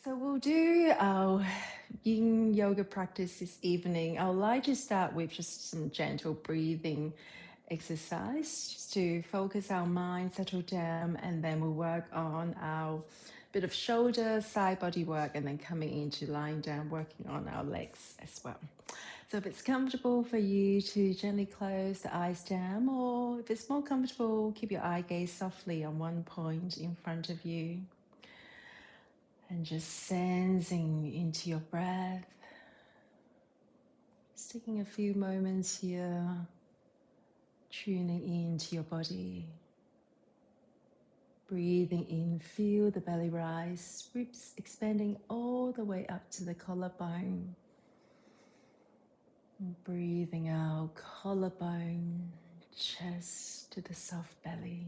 So we'll do our Yin Yoga practice this evening. I'd like to start with just some gentle breathing exercise just to focus our mind, settle down, and then we'll work on our bit of shoulder, side body work, and then coming into lying down, working on our legs as well. So if it's comfortable for you to gently close the eyes down, or if it's more comfortable, keep your eye gaze softly on one point in front of you. And just sensing into your breath. Just taking a few moments here, tuning into your body. Breathing in, feel the belly rise, ribs expanding all the way up to the collarbone. And breathing out, collarbone, chest to the soft belly.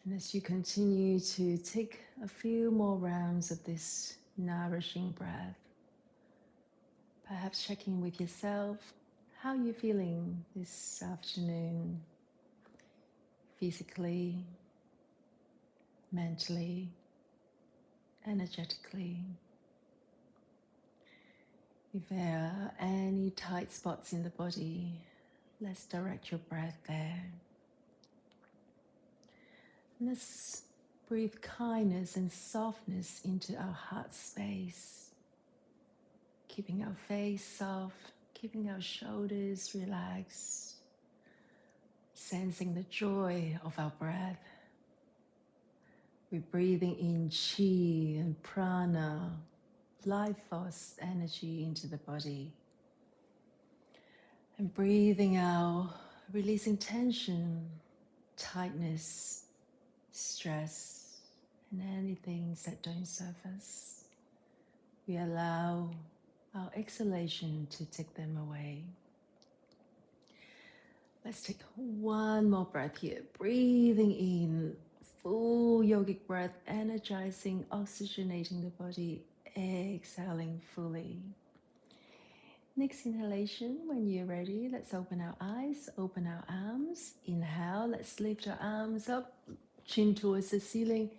And as you continue to take a few more rounds of this nourishing breath, perhaps checking with yourself, how are you feeling this afternoon? Physically, mentally, energetically. If there are any tight spots in the body, let's direct your breath there. Let's breathe kindness and softness into our heart space, keeping our face soft, keeping our shoulders relaxed, sensing the joy of our breath. We're breathing in chi and prana, life force energy into the body. And breathing out, releasing tension, tightness, stress, and anything that don't serve us. We allow our exhalation to take them away. Let's take one more breath here. Breathing in, full yogic breath, energizing, oxygenating the body, exhaling fully. Next inhalation, when you're ready, let's open our eyes, open our arms. Inhale, let's lift our arms up, chin towards the ceiling.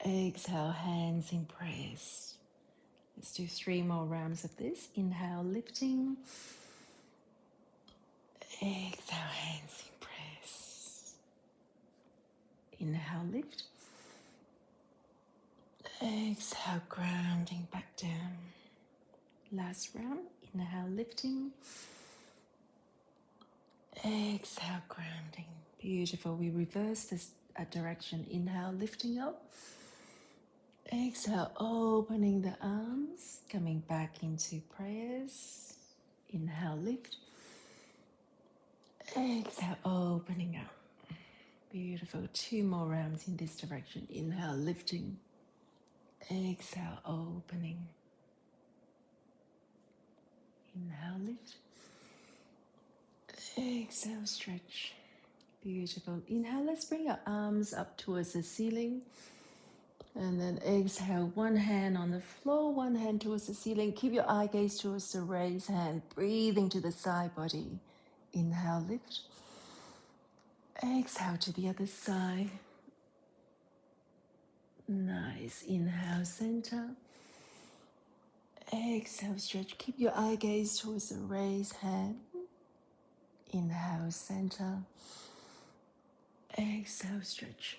Exhale, hands in prayers. Let's do 3 more rounds of this. Inhale, lifting. Exhale, hands in prayers. Inhale, lift. Exhale, grounding back down. Last round. Inhale, lifting. Exhale, grounding. Beautiful. We reverse this direction. Inhale, lifting up. Exhale, opening the arms, coming back into prayers. Inhale, lift. Exhale, opening up. Beautiful. 2 more rounds in this direction. Inhale, lifting. Exhale, opening. Inhale, lift. Exhale, stretch. Beautiful. Inhale, let's bring our arms up towards the ceiling. And then exhale, one hand on the floor, one hand towards the ceiling. Keep your eye gaze towards the raised hand. Breathing to the side body. Inhale, lift. Exhale to the other side. Nice. Inhale, center. Exhale, stretch. Keep your eye gaze towards the raised hand. Inhale, center. Exhale, stretch.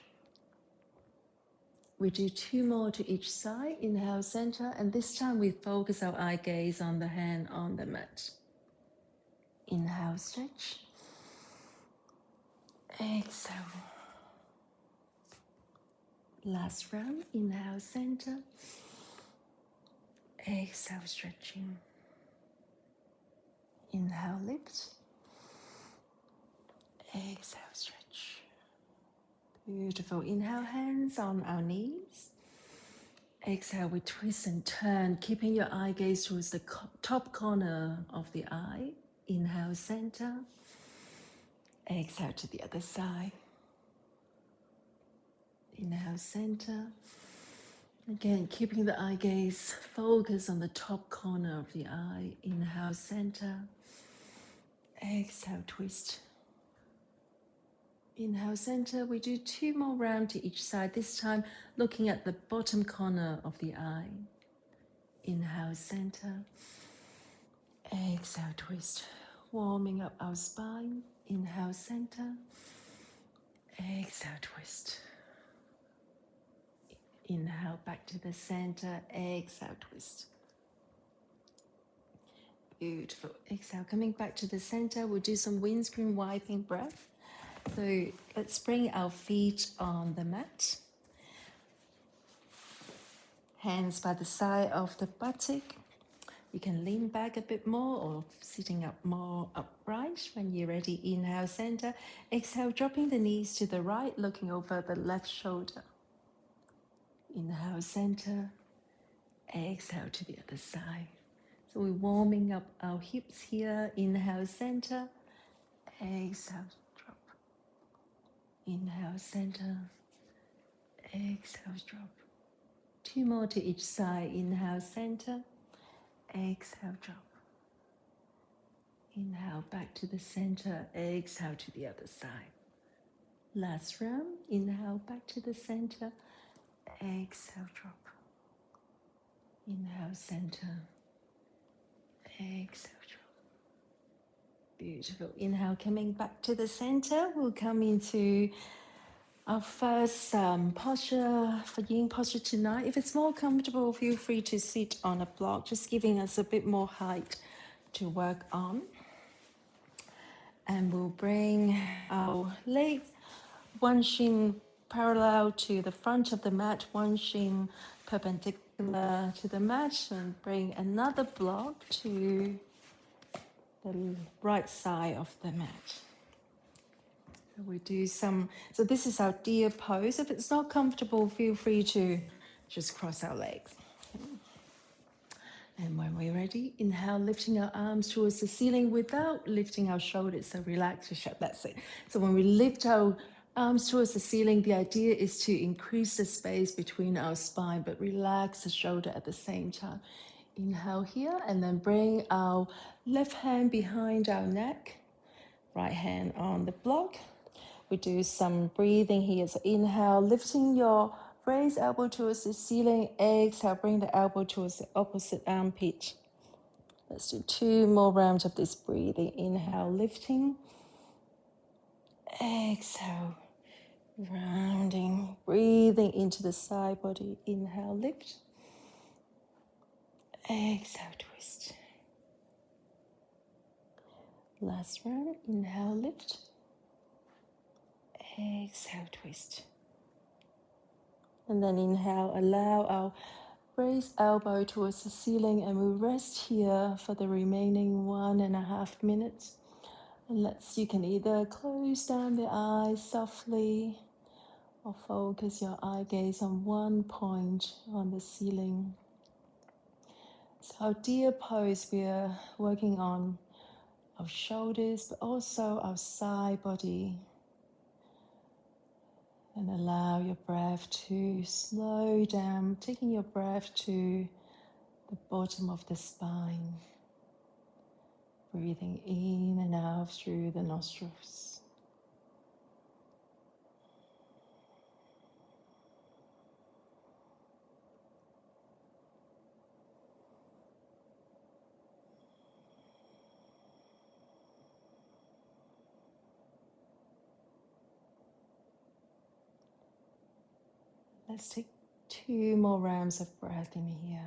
We do 2 more to each side. Inhale, center. And this time we focus our eye gaze on the hand on the mat. Inhale, stretch. Exhale. Last round. Inhale, center. Exhale, stretching. Inhale, lift. Exhale, stretch. Beautiful. Inhale, hands on our knees. Exhale, we twist and turn, keeping your eye gaze towards the top corner of the eye. Inhale, center. Exhale to the other side. Inhale, center. Again, keeping the eye gaze focused on the top corner of the eye. Inhale, center. Exhale, twist. Inhale, center. We do 2 more rounds to each side, this time looking at the bottom corner of the eye. Inhale, center. Exhale, twist. Warming up our spine. Inhale, center. Exhale, twist. Inhale, back to the center. Exhale, twist. Beautiful. Exhale, coming back to the center. We'll do some windscreen wiping breath. So let's bring our feet on the mat. Hands by the side of the buttock. You can lean back a bit more or sitting up more upright. When you're ready, inhale, center. Exhale, dropping the knees to the right, looking over the left shoulder. Inhale, center. Exhale to the other side. So we're warming up our hips here. Inhale, center. Exhale, drop. Inhale, center. Exhale, drop. 2 more to each side. Inhale, center. Exhale, drop. Inhale, back to the center. Exhale to the other side. Last round. Inhale, back to the center. Exhale, drop. Inhale, center. Exhale, drop. Beautiful. Inhale, coming back to the center. We'll come into our first posture for yin posture tonight. If it's more comfortable, feel free to sit on a block, just giving us a bit more height to work on. And we'll bring our legs, one shin parallel to the front of the mat, one shin perpendicular to the mat, and bring another block to the right side of the mat. So we do some, so this is our deer pose. If it's not comfortable, feel free to just cross our legs. And when we're ready, inhale, lifting our arms towards the ceiling without lifting our shoulders. So relax your shoulder, that's it. So when we lift our arms towards the ceiling, the idea is to increase the space between our spine, but relax the shoulder at the same time. Inhale here, and then bring our left hand behind our neck, right hand on the block. We do some breathing here. So inhale, lifting your raise elbow towards the ceiling. Exhale, bring the elbow towards the opposite armpit. Let's do 2 more rounds of this breathing. Inhale, lifting. Exhale, rounding. Breathing into the side body. Inhale, lift. Exhale, twist. Last round. Inhale, lift. Exhale, twist. And then inhale, allow our raise elbow towards the ceiling, and we'll rest here for the remaining 1.5 minutes. And you can either close down the eyes softly or focus your eye gaze on one point on the ceiling. So our deer pose, we are working on our shoulders, but also our side body. And allow your breath to slow down, taking your breath to the bottom of the spine. Breathing in and out through the nostrils. Let's take 2 more rounds of breath in here.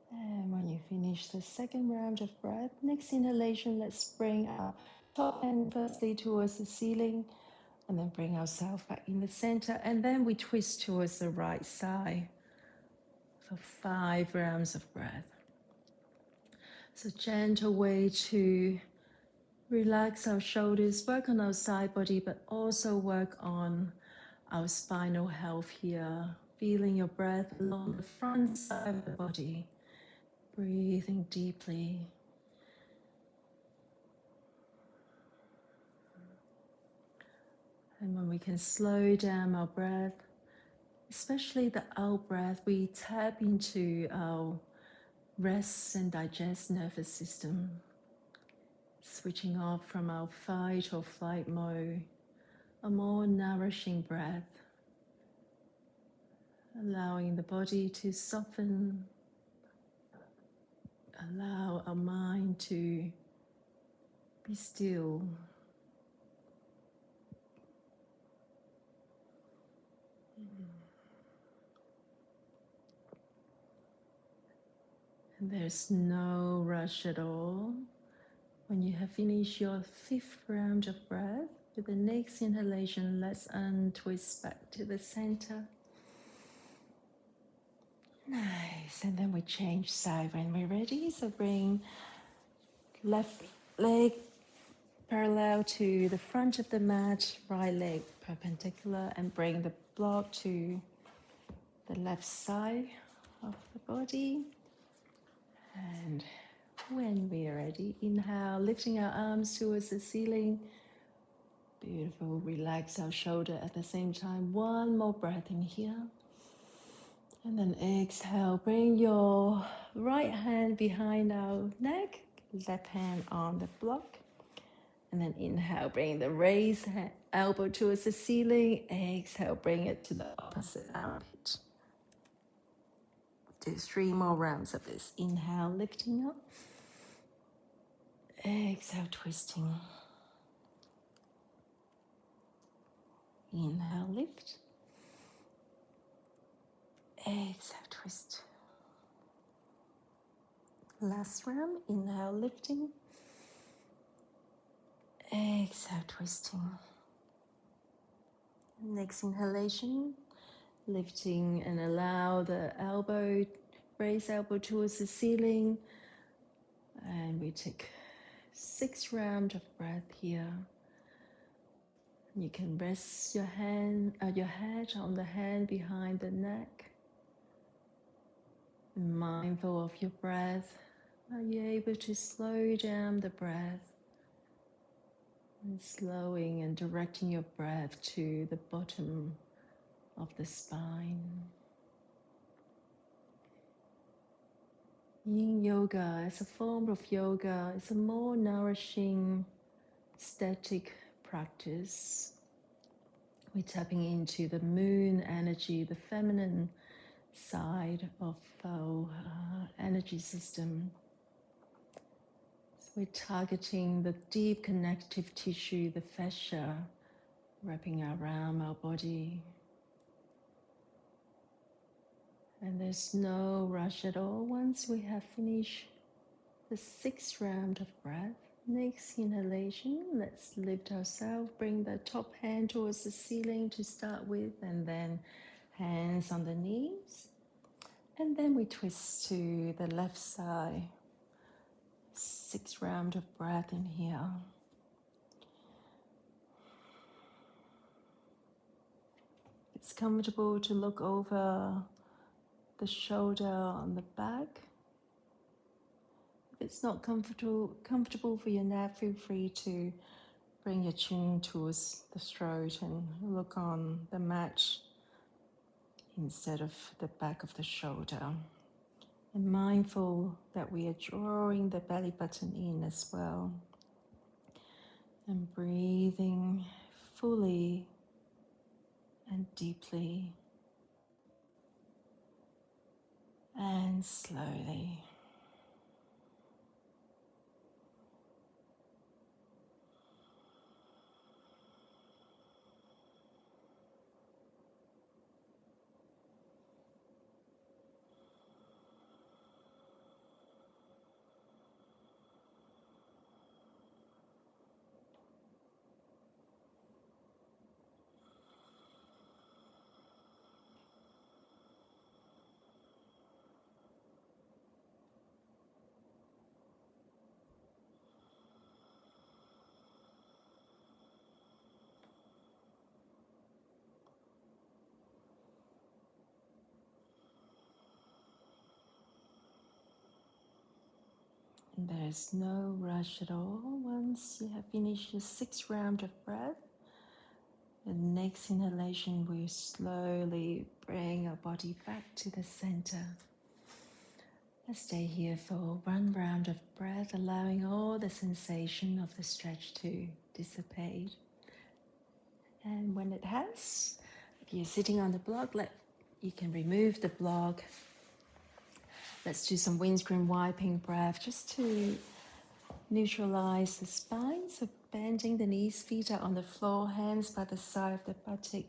And when you finish the second round of breath, next inhalation, let's bring our top hand firstly towards the ceiling, and then bring ourselves back in the center, and then we twist towards the right side for 5 rounds of breath. So gentle way to relax our shoulders, work on our side body, but also work on our spinal health here. Feeling your breath along the front side of the body. Breathing deeply. And when we can slow down our breath, especially the out breath, we tap into our rest and digest nervous system, switching off from our fight or flight mode, a more nourishing breath, allowing the body to soften, allow our mind to be still. And there's no rush at all. When you have finished your 5th round of breath, with the next inhalation, let's untwist back to the center. Nice. And then we change side when we're ready. So bring left leg parallel to the front of the mat, right leg perpendicular, and bring the block to the left side of the body. And when we are ready, inhale, lifting our arms towards the ceiling. Beautiful. Relax our shoulder at the same time. One more breath in here. And then exhale, bring your right hand behind our neck, left hand on the block. And then inhale, bring the raised elbow towards the ceiling. Exhale, bring it to the opposite armpit. Do 3 more rounds of this. Inhale, lifting up. Exhale, twisting. Inhale, lift. Exhale, twist. Last round. Inhale, lifting. Exhale, twisting. Next inhalation, lifting and allow the elbow, raise elbow towards the ceiling. And we take 6 rounds of breath here. You can rest your head on the hand behind the neck. Mindful of your breath. Are you able to slow down the breath? And slowing and directing your breath to the bottom of the spine. Yin Yoga as a form of yoga is a more nourishing, static practice. We're tapping into the moon energy, the feminine side of our energy system. So we're targeting the deep connective tissue, the fascia, wrapping around our body. And there's no rush at all. Once we have finished the 6th round of breath, next inhalation, let's lift ourselves, bring the top hand towards the ceiling to start with, and then hands on the knees. And then we twist to the left side. 6th round of breath in here. It's comfortable to look over the shoulder on the back. If it's not comfortable for your neck, feel free to bring your chin towards the throat and look on the mat instead of the back of the shoulder. And mindful that we are drawing the belly button in as well. And breathing fully and deeply and slowly. There's no rush at all. Once you have finished your 6th round of breath, The next inhalation, we slowly bring our body back to the center. Let's stay here for one round of breath, allowing all the sensation of the stretch to dissipate. And when it has, if you're sitting on the block, you can remove the block. Let's do some windscreen wiping breath just to neutralize the spine. So bending the knees, feet are on the floor, hands by the side of the buttock.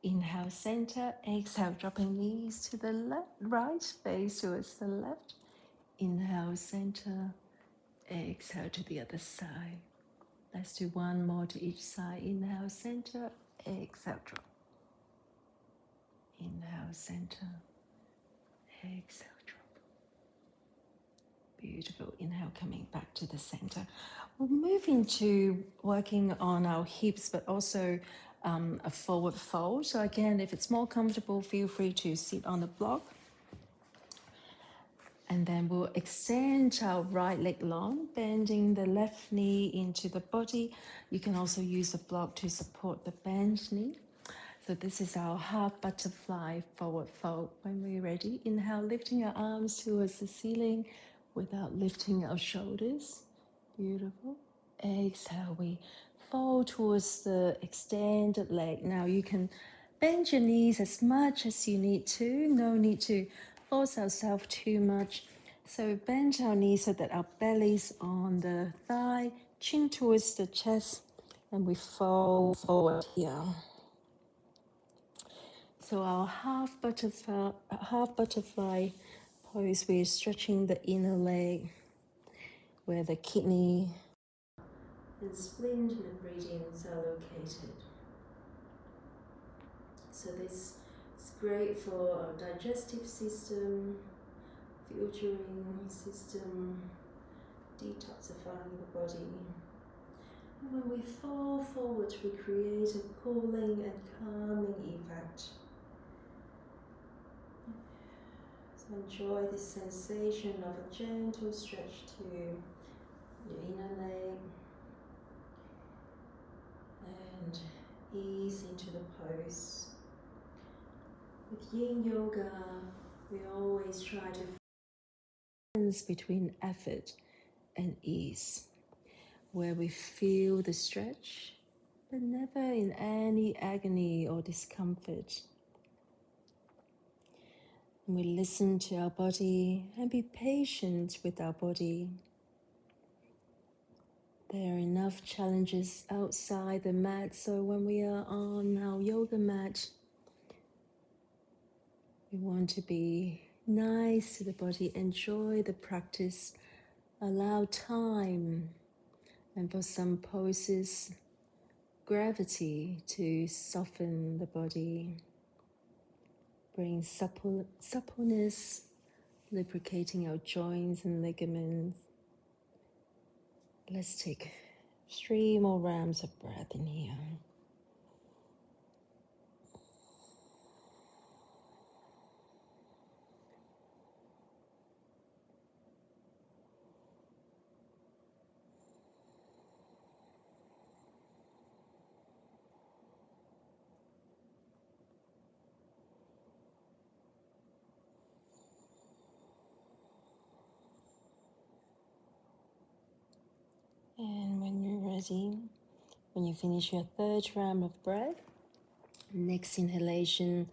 Inhale, center. Exhale, dropping knees to the left, right, face towards the left. Inhale, center. Exhale to the other side. Let's do one more to each side. Inhale, center. Exhale, drop. Inhale, center. Exhale, drop. Beautiful. Inhale, coming back to the center. We'll move into working on our hips, but also a forward fold. So again, if it's more comfortable, feel free to sit on the block. And then we'll extend our right leg long, bending the left knee into the body. You can also use the block to support the bent knee. So this is our half butterfly forward fold. When we're ready, inhale, lifting our arms towards the ceiling without lifting our shoulders. Beautiful. Exhale, we fold towards the extended leg. Now you can bend your knees as much as you need to. No need to force ourselves too much. So bend our knees so that our belly's on the thigh, chin towards the chest, and we fold forward here. So our half butterfly pose, we're stretching the inner leg where the kidney and splint and the meridians are located. So this is great for our digestive system, filtering system, detoxifying the body. And when we fall forward, we create a cooling and calming effect. So enjoy this sensation of a gentle stretch to your inner leg and ease into the pose. With Yin Yoga, we always try to balance between effort and ease, where we feel the stretch, but never in any agony or discomfort. And we listen to our body and be patient with our body. There are enough challenges outside the mat, so when we are on our yoga mat, we want to be nice to the body, enjoy the practice, allow time, and for some poses, gravity to soften the body, bring suppleness, lubricating our joints and ligaments. Let's take 3 more rounds of breath in here. And when you're ready, when you finish your 3rd round of breath, next inhalation,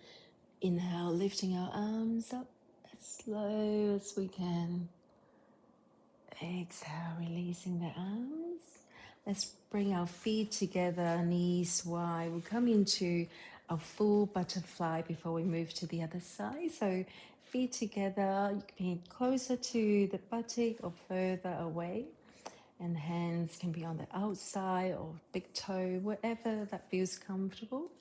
inhale, lifting our arms up as slow as we can. Exhale, releasing the arms. Let's bring our feet together, knees wide. We'll come into a full butterfly before we move to the other side. So feet together, you can be closer to the buttock or further away. And hands can be on the outside or big toe, wherever that feels comfortable.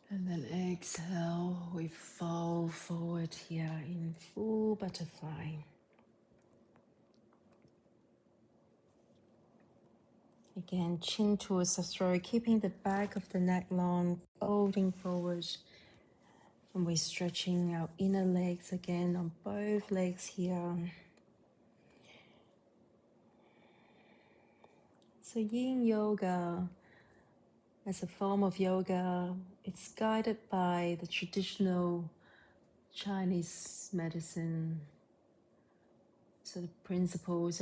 And then exhale, we fold forward here in full butterfly. Again, chin towards the throat, keeping the back of the neck long, folding forward. And we're stretching our inner legs again on both legs here. So Yin Yoga As a form of yoga, it's guided by the traditional Chinese medicine, sort of principles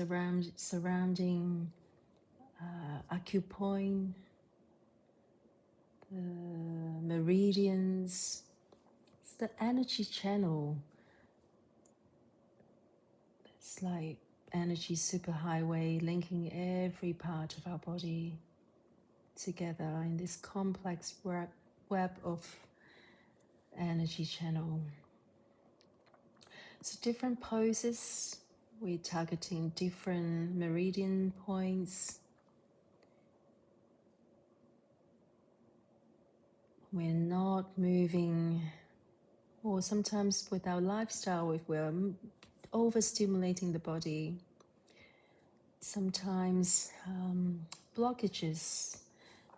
surrounding acupoint, the meridians. It's the energy channel. It's like energy superhighway linking every part of our body together in this complex web of energy channel. So different poses, we're targeting different meridian points. We're not moving, or sometimes with our lifestyle, if we're overstimulating the body, sometimes blockages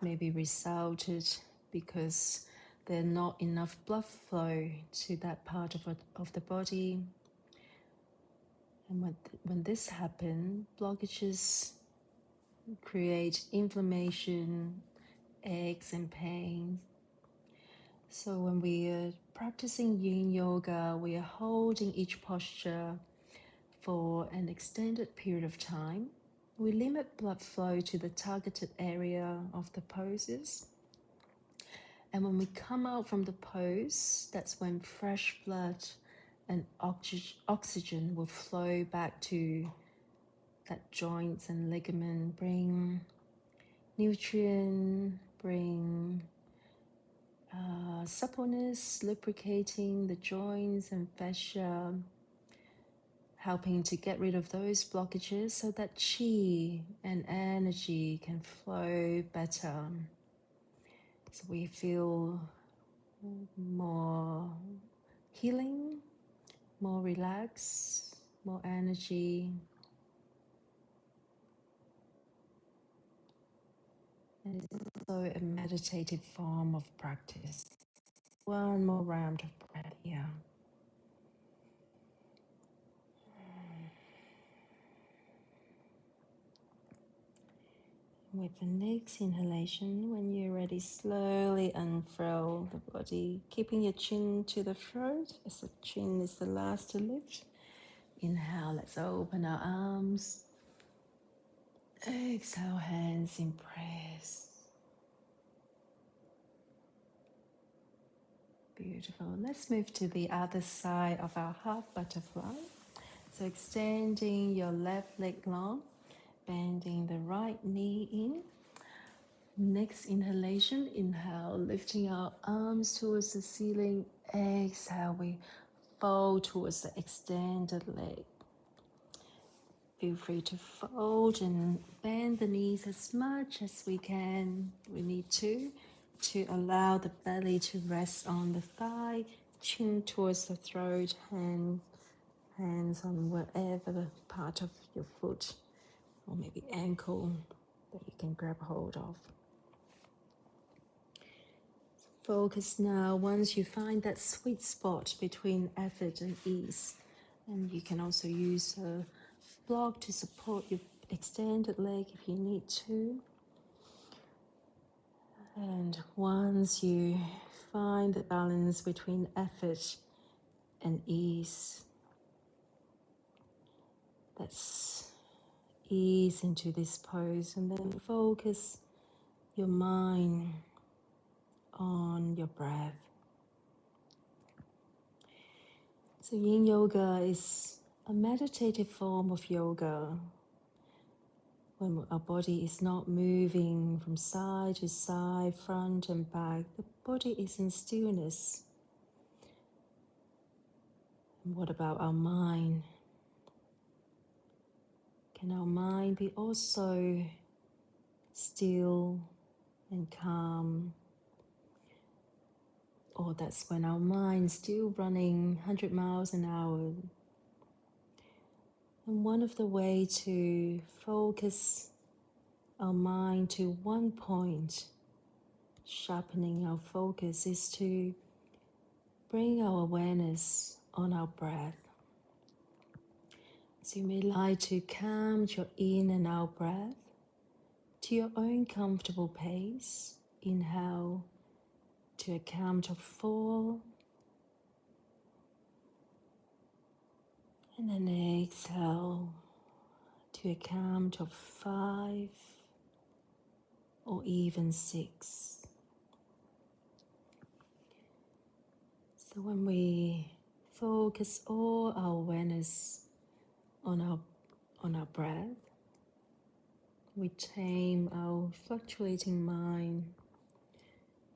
may be resulted because there's not enough blood flow to that part of the body. And when this happens, blockages create inflammation, aches and pain. So when we are practicing Yin Yoga, we are holding each posture for an extended period of time. We limit blood flow to the targeted area of the poses. And when we come out from the pose, that's when fresh blood and oxygen will flow back to that joints and ligament, bring nutrient, bring suppleness, lubricating the joints and fascia, helping to get rid of those blockages so that qi and energy can flow better. So we feel more healing, more relaxed, more energy. And it's also a meditative form of practice. One more round of breath here. With the next inhalation, when you're ready, slowly unfurl the body, keeping your chin to the throat as the chin is the last to lift. Inhale, let's open our arms. Exhale, hands in press. Beautiful. Let's move to the other side of our half butterfly. So extending your left leg long, bending the right knee in. Next inhalation, inhale, lifting our arms towards the ceiling. Exhale, we fold towards the extended leg. Feel free to fold and bend the knees as much as we can. We need to allow the belly to rest on the thigh, chin towards the throat, hands on whatever the part of your foot or maybe ankle that you can grab hold of. Focus now once you find that sweet spot between effort and ease. And you can also use a block to support your extended leg if you need to. And once you find the balance between effort and ease, let's ease into this pose and then focus your mind on your breath. So Yin Yoga is a meditative form of yoga when our body is not moving from side to side, front and back. The body is in stillness. And what about our mind? Can our mind be also still and calm? Or that's when our mind's still running 100 miles an hour. And one of the ways to focus our mind to one point, sharpening our focus, is to bring our awareness on our breath. So you may like to count your in and out breath to your own comfortable pace. inhale to a count of 4, and then exhale to a count of 5 or even 6. So when we focus all our awareness on our breath, we tame our fluctuating mind,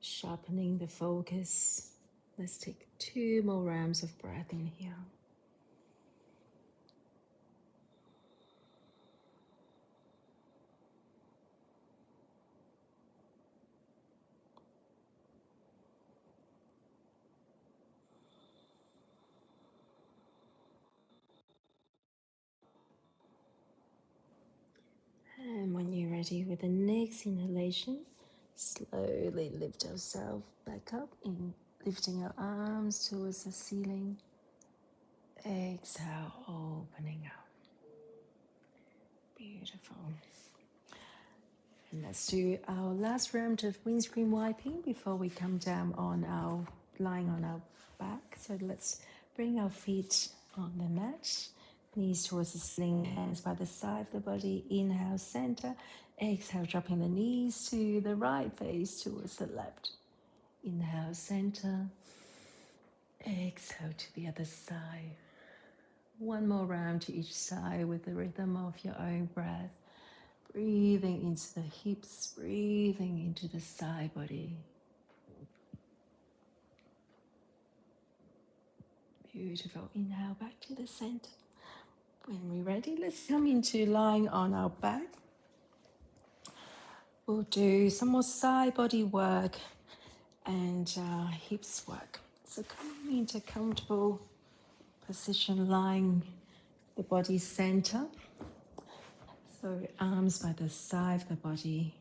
sharpening the focus. Let's take 2 more rounds of breath in here. And when you're ready with the next inhalation, slowly lift ourselves back up in lifting our arms towards the ceiling. Exhale, opening up. Beautiful. And let's do our last round of windscreen wiping before we come down on our lying on our back. So let's bring our feet on the mat, knees towards the ceiling, hands by the side of the body. Inhale, center. Exhale, dropping the knees to the right, face towards the left. Inhale, center. Exhale to the other side. One more round to each side with the rhythm of your own breath. Breathing into the hips, breathing into the side body. Beautiful. Inhale back to the center. When we're ready, let's come into lying on our back. We'll do some more side body work and hips work. So coming into a comfortable position, lying the body center. So arms by the side of the body.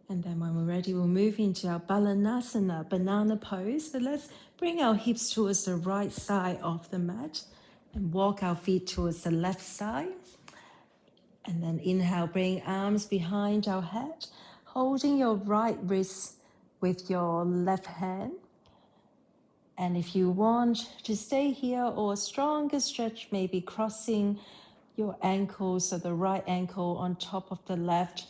And then when we're ready, we'll move into our Balanasana, banana pose. So let's bring our hips towards the right side of the mat and walk our feet towards the left side. And then inhale, bring arms behind our head, holding your right wrist with your left hand. And if you want to stay here, or a stronger stretch, maybe crossing your ankles, so the right ankle on top of the left.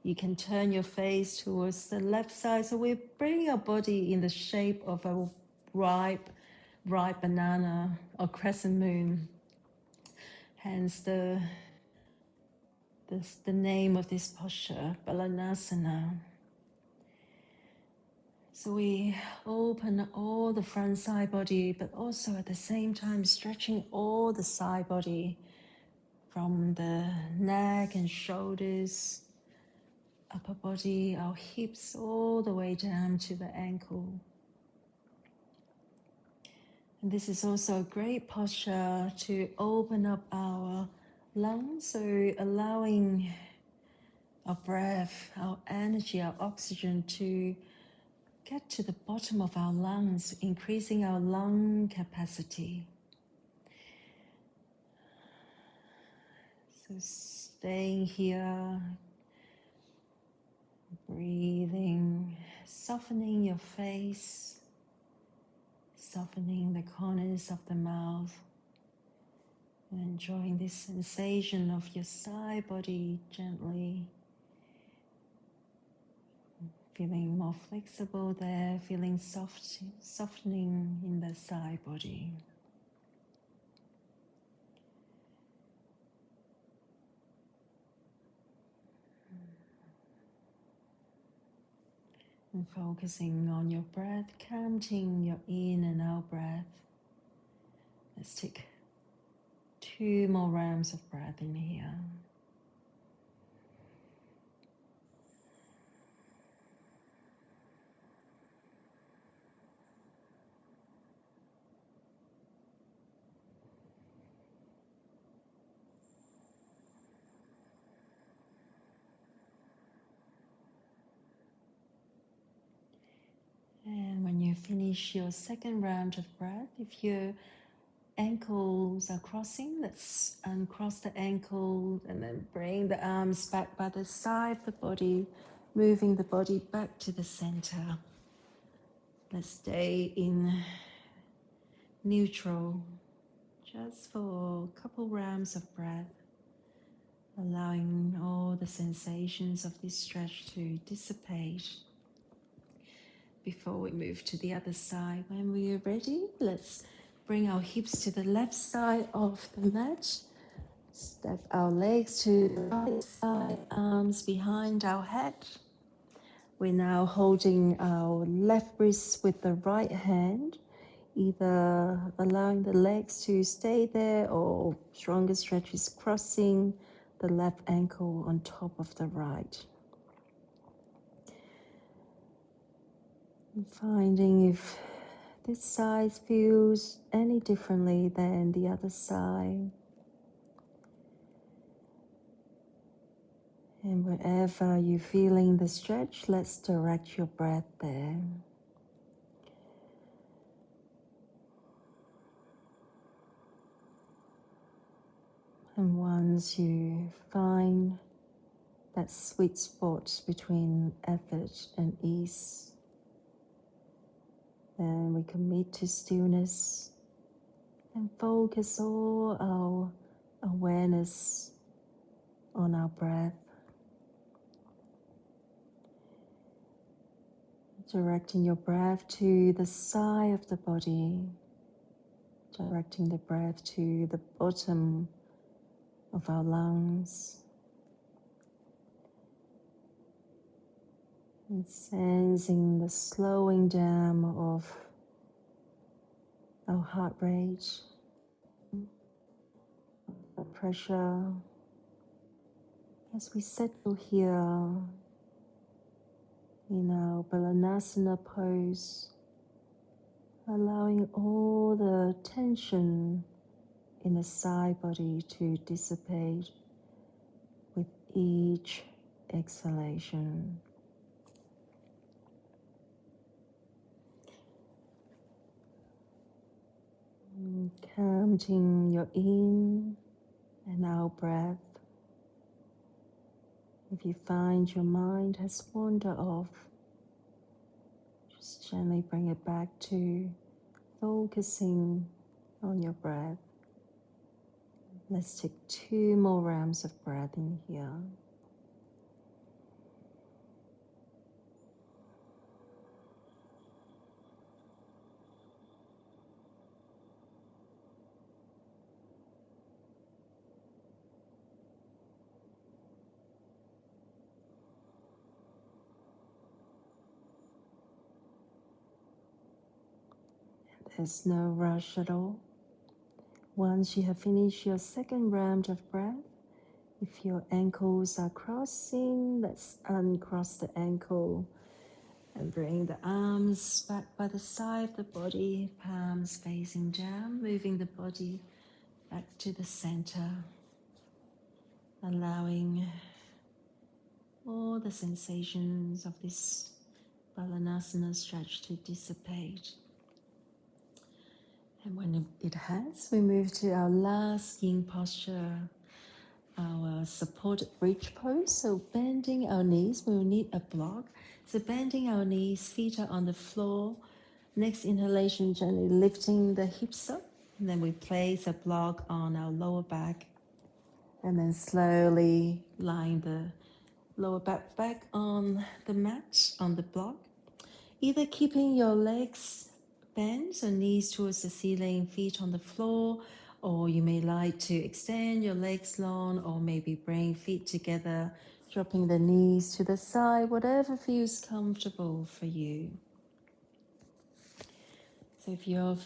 You can turn your face towards the left side. So we bring our body in the shape of a ripe banana or crescent moon. Hence the name of this posture, Balanasana. So we open all the front side body, but also at the same time stretching all the side body from the neck and shoulders, upper body, our hips all the way down to the ankle. And this is also a great posture to open up our lungs, so allowing our breath, our energy, our oxygen to get to the bottom of our lungs, increasing our lung capacity. So staying here, breathing, softening your face, softening the corners of the mouth, and enjoying this sensation of your side body gently feeling more flexible there, feeling softening in the side body. And focusing on your breath, counting your in and out breath. Let's take 2 more rounds of breath in here. And when you finish your second round of breath, if your ankles are crossing, let's uncross the ankle and then bring the arms back by the side of the body, moving the body back to the center. Let's stay in neutral just for a couple rounds of breath, allowing all the sensations of this stretch to dissipate before we move to the other side. When we are ready, let's bring our hips to the left side of the mat. Step our legs to the right side, arms behind our head. We're now holding our left wrist with the right hand, either allowing the legs to stay there or stronger stretches crossing the left ankle on top of the right. And finding if this side feels any differently than the other side. And wherever you're feeling the stretch, let's direct your breath there. And once you find that sweet spot between effort and ease, then we commit to stillness and focus all our awareness on our breath, directing your breath to the side of the body, directing the breath to the bottom of our lungs, and sensing the slowing down of our heart rate, the pressure, as we settle here in our Balanasana pose, allowing all the tension in the side body to dissipate with each exhalation. Counting your in and out breath. If you find your mind has wandered off, just gently bring it back to focusing on your breath. Let's take 2 more rounds of breath in here. There's no rush at all. Once you have finished your second round of breath, if your ankles are crossing, let's uncross the ankle and bring the arms back by the side of the body, palms facing down, moving the body back to the center, allowing all the sensations of this Balanasana stretch to dissipate. And when it has, we move to our last yin posture, our supported bridge pose. So bending our knees, we will need a block. So bending our knees, feet are on the floor. Next inhalation, gently lifting the hips up. And then we place a block on our lower back. And then slowly lying the lower back on the mat, on the block. Either keeping your legs bent, so knees towards the ceiling, feet on the floor, or you may like to extend your legs long, or maybe bring feet together, dropping the knees to the side, whatever feels comfortable for you. So if your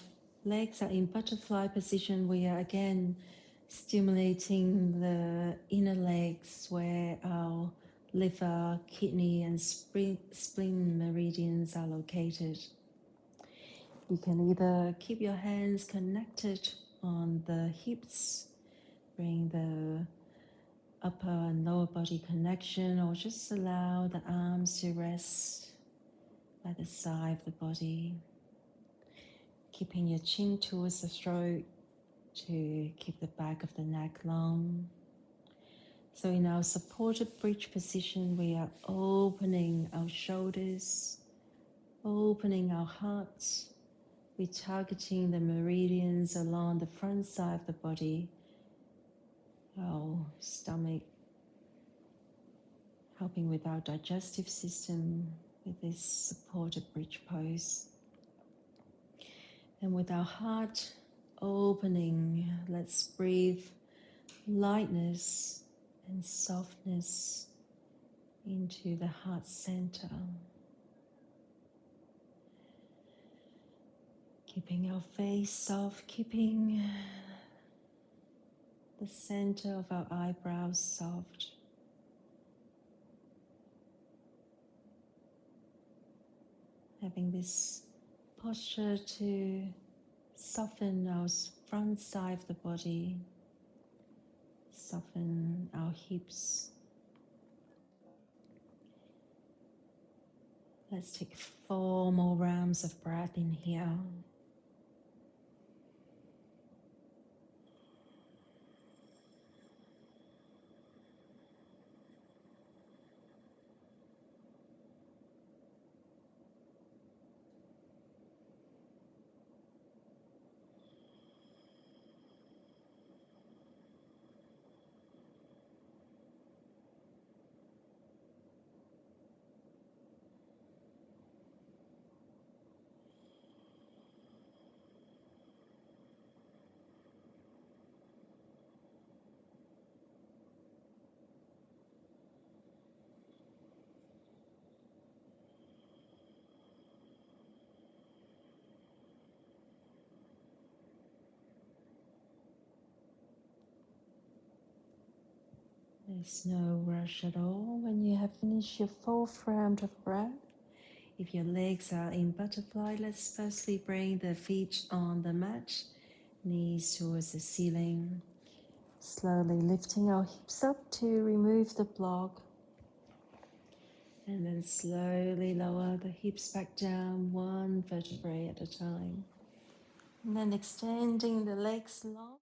legs are in butterfly position, we are again stimulating the inner legs where our liver, kidney, and spleen meridians are located. You can either keep your hands connected on the hips, bring the upper and lower body connection, or just allow the arms to rest by the side of the body, keeping your chin towards the throat to keep the back of the neck long. So in our supported bridge position, we are opening our shoulders, opening our hearts. We're targeting the meridians along the front side of the body, our stomach, helping with our digestive system with this supported bridge pose. And with our heart opening, let's breathe lightness and softness into the heart center. Keeping our face soft, keeping the center of our eyebrows soft. Having this posture to soften our front side of the body, soften our hips. Let's take 4 more rounds of breath in here. There's no rush at all. When you have finished your 4th round of breath, if your legs are in butterfly, let's firstly bring the feet on the mat, knees towards the ceiling, slowly lifting our hips up to remove the block, and then slowly lower the hips back down, one vertebrae at a time. And then extending the legs long.